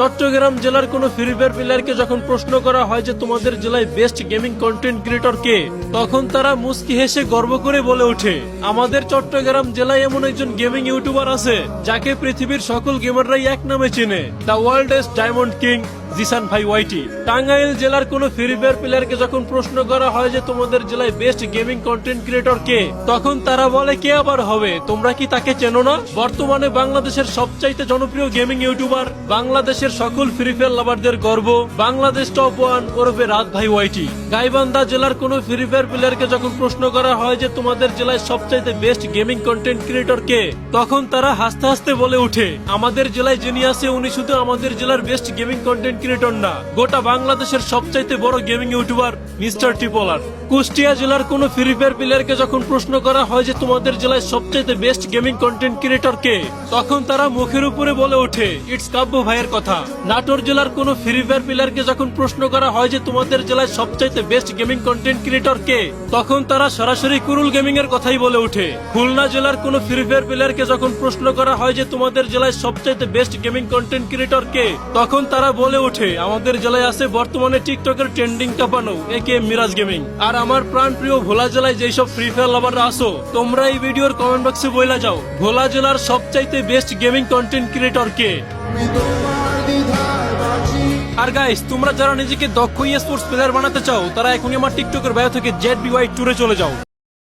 চট্টগ্রাম জেলার কোনো free fire প্লেয়ারকে যখন প্রশ্ন করা হয় যে তোমাদের জেলায় বেস্ট গেমিং কন্টেন্ট ক্রিয়েটর কে, তখন তারা মুস্কি হেসে গর্ব করে বলে ওঠে, আমাদের চট্টগ্রাম জেলায় এমন একজন গেমিং ইউটিউবার আছে যাকে পৃথিবীর সকল গেমাররাই এক নামে চেনে, দ্য ওয়ার্ল্ডেস্ট ডায়মন্ড কিং জিসান ভাই ওয়াইটি। টাঙ্গাইল জেলার কোন ফ্রি ফায়ার প্লেয়ারকে যখন প্রশ্ন করা হয় যে তোমাদের জেলায় বেস্ট গেমিং কন্টেন্ট ক্রিয়েটর কে, তখন তারা বলে কে আবার হবে, তোমরা কি তাকে চেনো না? বর্তমানে বাংলাদেশের সবচাইতে জনপ্রিয় গেমিং ইউটিউবার, বাংলাদেশের সকল ফ্রি ফায়ার লাভারদের গর্ব, বাংলাদেশ টপ ওয়ান ওরফে রাত ভাই ওয়াইটি। গাইবান্ধা জেলার কোন ফ্রি ফায়ার প্লেয়ারকে যখন প্রশ্ন করা হয় যে তোমাদের জেলায় সবচাইতে বেস্ট গেমিং কন্টেন্ট ক্রিয়েটর কে, তখন তারা হাসতে হাসতে বলে ওঠে, আমাদের জেলায় যিনি আছে উনি শুধু আমাদের জেলার বেস্ট গেমিং কন্টেন্ট ক্রিয়েটর না, গোটা বাংলাদেশের সবচাইতে বড় গেমিং ইউটিউবার মিস্টার টিপলার। কুষ্টিয়া জেলার কোন ফ্রি ফায়ার প্লেয়ারকে যখন প্রশ্ন করা হয় যে তোমাদের জেলায় সবচাইতে বেস্ট গেমিং কন্টেন্ট ক্রিয়েটর কে, তখন তারা মুখের উপরে বলে ওঠে ইটস কাব্য ভাইয়ের কথা। নাটোর জেলার কোন ফ্রি ফায়ার প্লেয়ারকে যখন প্রশ্ন করা হয় যে তোমাদের জেলায় সবচাইতে বেস্ট গেমিং কন্টেন্ট ক্রিয়েটর কে, তখন তারা সরাসরি কুরুল গেমিং এর কথাই বলে ওঠে। খুলনা জেলার কোন ফ্রি ফায়ার প্লেয়ারকে যখন প্রশ্ন করা হয় যে তোমাদের জেলায় সবচাইতে বেস্ট গেমিং কন্টেন্ট ক্রিয়েটর কে, তখন তারা বলে ওঠে আমাদের জেলায় আছে বর্তমানে টিকটকের ট্রেন্ডিং কাঁপানো একে মিরাজ গেমিং। আর আমার প্রাণ প্রিয় ভোলা জেলায় যেসব ফ্রি ফায়ার লাভাররা আসো, তোমরা এই ভিডিওর কমেন্ট বক্সে বইলা যাও ভোলা জেলার সবচাইতে বেস্ট গেমিং কন্টেন্ট ক্রিয়েটর কে। আর গাইস, তোমরা যারা নিজেকে দক্ষ স্পোর্টস প্লেয়ার বানাতে চাও, তারা এখনই আমার টিকটকের বায়ো থেকে জেড বি ওয়াই ট্যুরে চলে যাও।